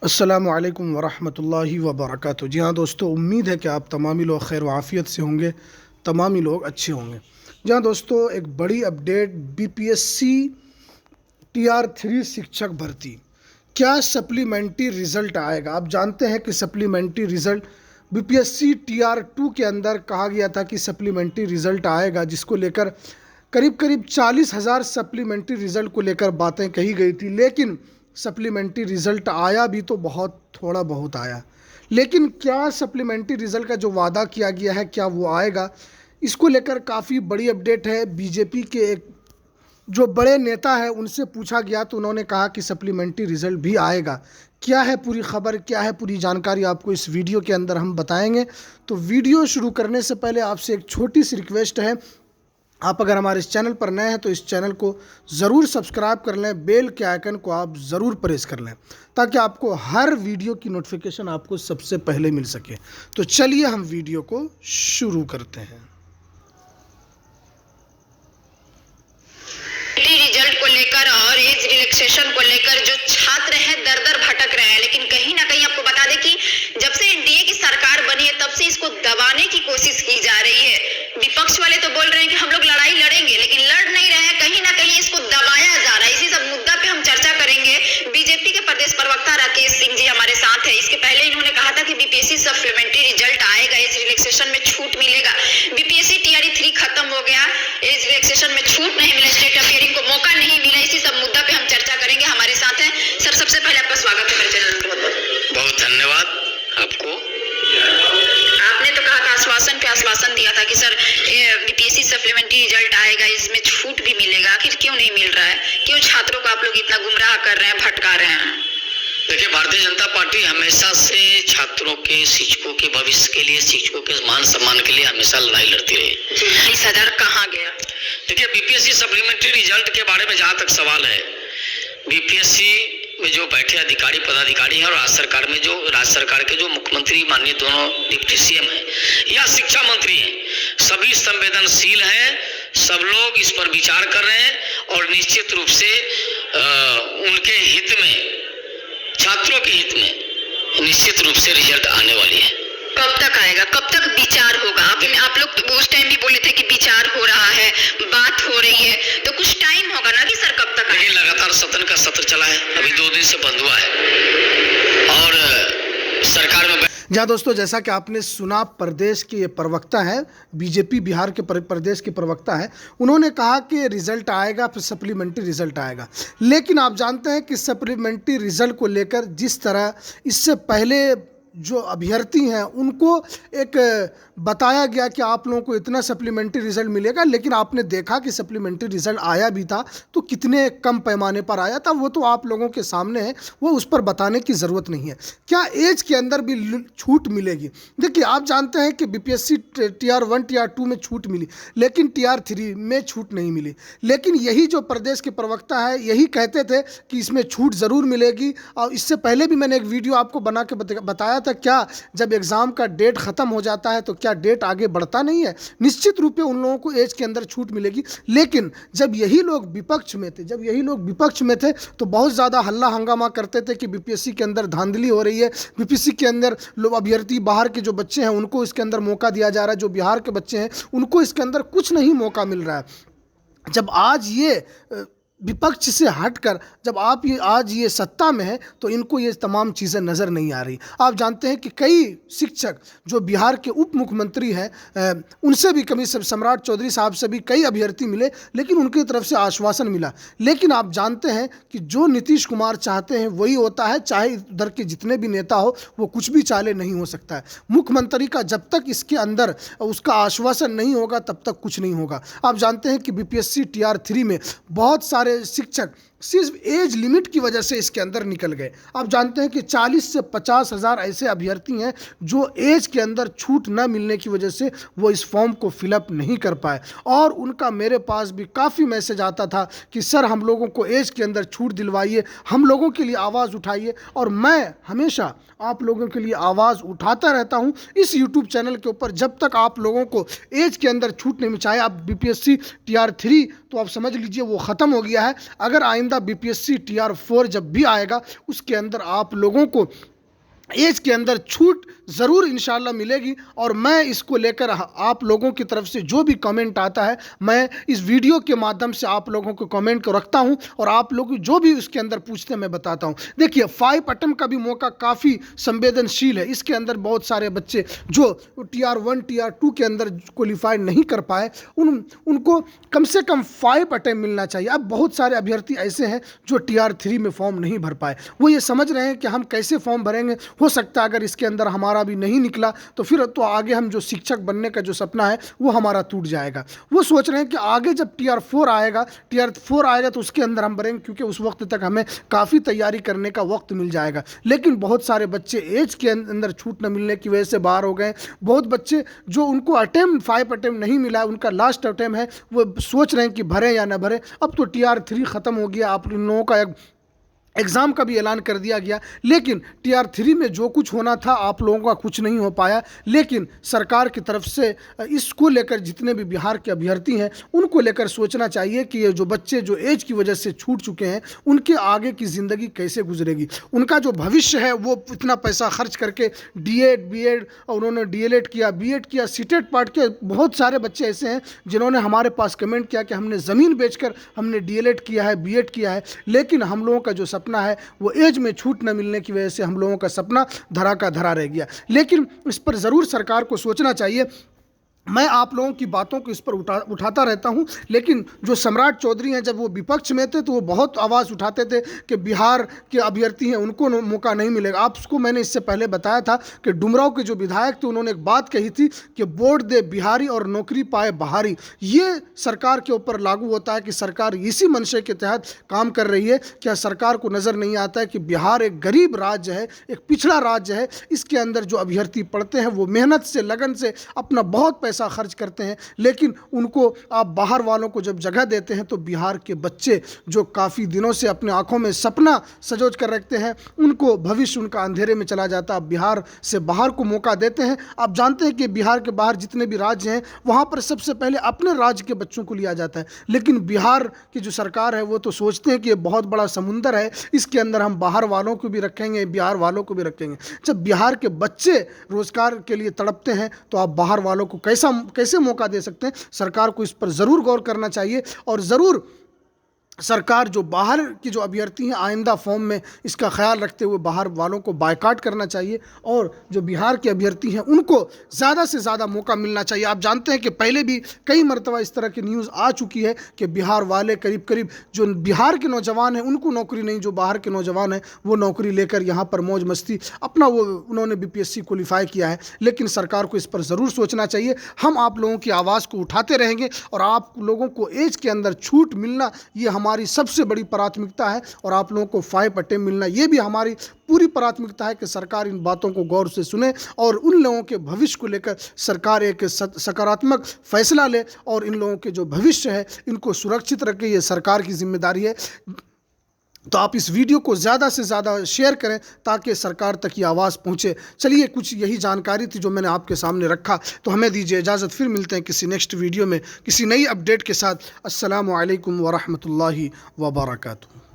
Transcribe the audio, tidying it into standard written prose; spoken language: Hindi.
अस्सलामुअलैकुम वरहमतुल्लाहि वबरकातुहू। जी हाँ दोस्तों, उम्मीद है कि आप तमामी लोग खैर व आफ़ियत से होंगे, तमामी लोग अच्छे होंगे। जी हाँ दोस्तों, एक बड़ी अपडेट बीपीएससी टीआर 3 शिक्षक भर्ती, क्या सप्लीमेंट्री रिज़ल्ट आएगा। आप जानते हैं कि सप्लीमेंट्री रिज़ल्ट बीपीएससी टीआर 2 के अंदर कहा गया था कि सप्लीमेंट्री रिज़ल्ट आएगा, जिसको लेकर करीब करीब 40,000 सप्लीमेंट्री रिज़ल्ट को लेकर बातें कही गई थी। लेकिन सप्लीमेंट्री रिज़ल्ट आया भी तो बहुत थोड़ा बहुत आया। लेकिन क्या सप्लीमेंट्री रिज़ल्ट का जो वादा किया गया है क्या वो आएगा, इसको लेकर काफ़ी बड़ी अपडेट है। बीजेपी के एक जो बड़े नेता है उनसे पूछा गया तो उन्होंने कहा कि सप्लीमेंट्री रिज़ल्ट भी आएगा। क्या है पूरी खबर, क्या है पूरी जानकारी, आपको इस वीडियो के अंदर हम बताएंगे। तो वीडियो शुरू करने से पहले आपसे एक छोटी सी रिक्वेस्ट है, आप अगर हमारे इस चैनल पर नए हैं तो इस चैनल को ज़रूर सब्सक्राइब कर लें, बेल के आइकन को आप ज़रूर प्रेस कर लें ताकि आपको हर वीडियो की नोटिफिकेशन आपको सबसे पहले मिल सके। तो चलिए हम वीडियो को शुरू करते हैं। रिजल्ट को लेकर और एज रिलैक्सेशन को लेकर जो छात्र हैं दर दर भटक रहे हैं, लेकिन कहीं ना कहीं आपको बता दें कि जब से एनडीए की सरकार बनी है तब से इसको दबाने की कोशिश की जा रही है। विपक्ष वाले तो बोल रहे हैं कि हम लोग लड़ाई लड़ेंगे, लेकिन लड़ नहीं रहे हैं, कहीं ना कहीं इसको दबाया जा रहा है। इसी सब मुद्दा पे हम चर्चा करेंगे। बीजेपी के प्रदेश प्रवक्ता राकेश सिंह जी हमारे साथ है। इसके पहले इन्होंने कहा था कि बीपीएससी सप्लीमेंट्री रिजल्ट आएगा, एज रिलैक्सेशन में छूट मिलेगा। बीपीएससी टीआर 3 खत्म हो गया, एज रिलैक्सेशन में छूट नहीं मिला, स्टेट अपियरिंग को मौका नहीं मिला। इसी सब मुद्दा पे हम चर्चा करेंगे। हमारे साथ हैं सर, सबसे पहले आपका स्वागत है मेरे चैनल पर। बहुत धन्यवाद आपको। आपने तो कहा था, आश्वासन पे आश्वासन दिया था कि सर बीपीएससी सप्लीमेंट्री रिजल्ट आएगा, इसमें छूट भी मिलेगा। आखिर क्यों नहीं मिल रहा है? क्यों छात्रों को आप लोग इतना गुमराह कर रहे हैं, भटका रहे हैं? देखिए, भारतीय जनता पार्टी हमेशा से छात्रों के, शिक्षकों के भविष्य के लिए, शिक्षकों के मान सम्मान के लिए हमेशा लड़ाई लड़ती रही। इस हजार कहाँ गया? देखिए, बीपीएससी सप्लीमेंट्री रिजल्ट के बारे में जहाँ तक सवाल है, बीपीएससी में जो बैठे अधिकारी पदाधिकारी हैं और राज्य सरकार के जो मुख्यमंत्री माननीय दोनों डिप्टी सीएम हैं या शिक्षा मंत्री हैं, सभी संवेदनशील हैं। सब लोग इस पर विचार कर रहे हैं और निश्चित रूप से उनके हित में, छात्रों के हित में निश्चित रूप से रिजल्ट आने वाली है। कब तक आएगा, कब तक विचार होगा? आप लोग उस टाइम भी बोले थे कि विचार हो रहा है, बात हो रही है, तो कुछ टाइम होगा ना कि सर कब तक आएगा? लगातार सदन का सत्र चला है, अभी 2 दिन से बंद हुआ है और सरकार में। जहाँ दोस्तों, जैसा कि आपने सुना, प्रदेश के ये प्रवक्ता हैं, बीजेपी बिहार के प्रदेश के प्रवक्ता हैं, उन्होंने कहा कि रिज़ल्ट आएगा, फिर सप्लीमेंट्री रिज़ल्ट आएगा। लेकिन आप जानते हैं कि सप्लीमेंट्री रिज़ल्ट को लेकर जिस तरह इससे पहले जो अभ्यर्थी हैं उनको एक बताया गया कि आप लोगों को इतना सप्लीमेंट्री रिज़ल्ट मिलेगा, लेकिन आपने देखा कि सप्लीमेंट्री रिज़ल्ट आया भी था तो कितने कम पैमाने पर आया था, वो तो आप लोगों के सामने है, वो उस पर बताने की ज़रूरत नहीं है। क्या एज के अंदर भी छूट मिलेगी? देखिए, आप जानते हैं कि बीपीएससी टीआर 1 टीआर 2 में छूट मिली, लेकिन टीआर 3 में छूट नहीं मिली। लेकिन यही जो प्रदेश के प्रवक्ता है यही कहते थे कि इसमें छूट ज़रूर मिलेगी। और इससे पहले भी मैंने एक वीडियो आपको बना के बताया था, क्या जब एग्ज़ाम का डेट ख़त्म हो जाता है तो क्या डेट आगे बढ़ता नहीं है? निश्चित रूप से उन लोगों को एज के अंदर छूट मिलेगी। लेकिन जब यही लोग विपक्ष में थे तो बहुत ज़्यादा हल्ला हंगामा करते थे कि बीपीएससी के अंदर धांधली हो रही है, बीपीएससी के अंदर लोग अभ्यर्थी बाहर के जो बच्चे हैं उनको इसके अंदर मौका दिया जा रहा है, जो बिहार के बच्चे हैं उनको इसके अंदर कुछ नहीं मौका मिल रहा है। जब आज ये विपक्ष से हटकर जब आप ये आज ये सत्ता में है तो इनको ये तमाम चीज़ें नज़र नहीं आ रही। आप जानते हैं कि कई शिक्षक जो बिहार के उप मुख्यमंत्री हैं उनसे भी कभी सम्राट चौधरी साहब से भी कई अभ्यर्थी मिले, लेकिन उनकी तरफ से आश्वासन मिला। लेकिन आप जानते हैं कि जो नीतीश कुमार चाहते हैं वही होता है, चाहे उधर के जितने भी नेता हो वो कुछ भी चाले नहीं हो सकता है। मुख्यमंत्री का जब तक इसके अंदर उसका आश्वासन नहीं होगा तब तक कुछ नहीं होगा। आप जानते हैं कि बीपीएससी टीआर 3 में बहुत सारे शिक्षक सिर्फ एज लिमिट की वजह से इसके अंदर निकल गए। आप जानते हैं कि 40 से 50 हज़ार ऐसे अभ्यर्थी हैं जो एज के अंदर छूट न मिलने की वजह से वो इस फॉर्म को फिलअप नहीं कर पाए। और उनका मेरे पास भी काफ़ी मैसेज आता था कि सर हम लोगों को एज के अंदर छूट दिलवाइए, हम लोगों के लिए आवाज़ उठाइए। और मैं हमेशा आप लोगों के लिए आवाज़ उठाता रहता हूं इस यूट्यूब चैनल के ऊपर। जब तक आप लोगों को एज के अंदर छूट नहीं, चाहे आप बीपीएससी टीआर 3 तो आप समझ लीजिए वो ख़त्म हो गया है। अगर आइंदा आइंदा बीपीएससी TR4 जब भी आएगा उसके अंदर आप लोगों को एज के अंदर छूट ज़रूर इंशाल्लाह मिलेगी। और मैं इसको लेकर आप लोगों की तरफ से जो भी कमेंट आता है मैं इस वीडियो के माध्यम से आप लोगों को कमेंट को रखता हूं और आप लोग जो भी उसके अंदर पूछते हैं मैं बताता हूं। देखिए 5 अटेम्प्ट का भी मौका काफ़ी संवेदनशील है। इसके अंदर बहुत सारे बच्चे जो TR1 TR2 के अंदर क्वालिफाई नहीं कर पाए उनको कम से कम 5 अटेम्प्ट मिलना चाहिए। अब बहुत सारे अभ्यर्थी ऐसे हैं जो TR3 में फॉर्म नहीं भर पाए, वो ये समझ रहे हैं कि हम कैसे फॉर्म भरेंगे, हो सकता है अगर इसके अंदर हमारा भी नहीं निकला तो फिर तो आगे हम जो शिक्षक बनने का जो सपना है वो हमारा टूट जाएगा। वो सोच रहे हैं कि आगे जब TR4 आएगा तो उसके अंदर हम भरेंगे क्योंकि उस वक्त तक हमें काफ़ी तैयारी करने का वक्त मिल जाएगा। लेकिन बहुत सारे बच्चे एज के अंदर छूट न मिलने की वजह से बाहर हो गए। बहुत बच्चे जो उनको 5 अटेम्प्ट नहीं मिला, उनका लास्ट अटेम्प्ट है, वो सोच रहे हैं कि भरें या ना भरें। अब तो TR3 ख़त्म हो गया, आप लोगों का एग्ज़ाम का भी ऐलान कर दिया गया, लेकिन TR3 में जो कुछ होना था आप लोगों का कुछ नहीं हो पाया। लेकिन सरकार की तरफ से इसको लेकर जितने भी बिहार के अभ्यर्थी हैं उनको लेकर सोचना चाहिए कि ये जो बच्चे जो एज की वजह से छूट चुके हैं उनके आगे की ज़िंदगी कैसे गुजरेगी। उनका जो भविष्य है वो इतना पैसा खर्च करके B.Ed उन्होंने DLED किया, B.Ed किया, CTET पार्ट के बहुत सारे बच्चे ऐसे हैं जिन्होंने हमारे पास कमेंट किया कि हमने ज़मीन बेचकर हमने DLED किया है, B.Ed किया है, लेकिन हम लोगों का जो सपना है वो एज में छूट न मिलने की वजह से हम लोगों का सपना धरा का धरा रह गया। लेकिन इस पर ज़रूर सरकार को सोचना चाहिए। मैं आप लोगों की बातों को इस पर उठाता रहता हूं, लेकिन जो सम्राट चौधरी हैं जब वो विपक्ष में थे तो वो बहुत आवाज़ उठाते थे कि बिहार के अभ्यर्थी हैं उनको मौका नहीं मिलेगा। आपको मैंने इससे पहले बताया था कि डुमराव के जो विधायक थे उन्होंने एक बात कही थी कि वोट दे बिहारी और नौकरी पाए बाहरी। ये सरकार के ऊपर लागू होता है कि सरकार इसी मंशे के तहत काम कर रही है। क्या सरकार को नज़र नहीं आता है कि बिहार एक गरीब राज्य है, एक पिछड़ा राज्य है, इसके अंदर जो अभ्यर्थी पढ़ते हैं वो मेहनत से लगन से अपना बहुत पैसा खर्च करते हैं, लेकिन उनको आप बाहर वालों को जब जगह देते हैं तो बिहार के बच्चे जो काफ़ी दिनों से अपने आंखों में सपना सजोच कर रखते हैं उनको भविष्य उनका अंधेरे में चला जाता है। बिहार से बाहर को मौका देते हैं। आप जानते हैं कि बिहार के बाहर जितने भी राज्य हैं वहाँ पर सबसे पहले अपने राज्य के बच्चों को लिया जाता है, लेकिन बिहार की जो सरकार है वो तो सोचते हैं कि ये बहुत बड़ा समुंदर है, इसके अंदर हम बाहर वालों को भी रखेंगे, बिहार वालों को भी रखेंगे। जब बिहार के बच्चे रोजगार के लिए तड़पते हैं तो आप बाहर वालों को कैसे मौका दे सकते हैं। सरकार को इस पर ज़रूर गौर करना चाहिए और ज़रूर सरकार जो बाहर की जो अभ्यर्थी हैं आइंदा फॉर्म में इसका ख्याल रखते हुए बाहर वालों को बायकाट करना चाहिए और जो बिहार के अभ्यर्थी हैं उनको ज़्यादा से ज़्यादा मौका मिलना चाहिए। आप जानते हैं कि पहले भी कई मरतबा इस तरह की न्यूज़ आ चुकी है कि बिहार वाले करीब जो बिहार के नौजवान हैं उनको नौकरी नहीं, जो बाहर के नौजवान हैं वो नौकरी लेकर यहाँ पर मौज मस्ती अपना वो उन्होंने BPSC क्वालिफाई किया है। लेकिन सरकार को इस पर ज़रूर सोचना चाहिए। हम आप लोगों की आवाज़ को उठाते रहेंगे और आप लोगों को एज के अंदर छूट मिलना ये हमारी सबसे बड़ी प्राथमिकता है और आप लोगों को 5 अटेम्प्ट मिलना ये भी हमारी पूरी प्राथमिकता है कि सरकार इन बातों को गौर से सुने और उन लोगों के भविष्य को लेकर सरकार एक सकारात्मक फैसला ले और इन लोगों के जो भविष्य है इनको सुरक्षित रखे। ये सरकार की जिम्मेदारी है। तो आप इस वीडियो को ज़्यादा से ज़्यादा शेयर करें ताकि सरकार तक ये आवाज़ पहुँचे। चलिए, कुछ यही जानकारी थी जो मैंने आपके सामने रखा। तो हमें दीजिए इजाज़त, फिर मिलते हैं किसी नेक्स्ट वीडियो में किसी नई अपडेट के साथ। अस्सलामु अलैकुम व रहमतुल्लाहि व बरकातुहू।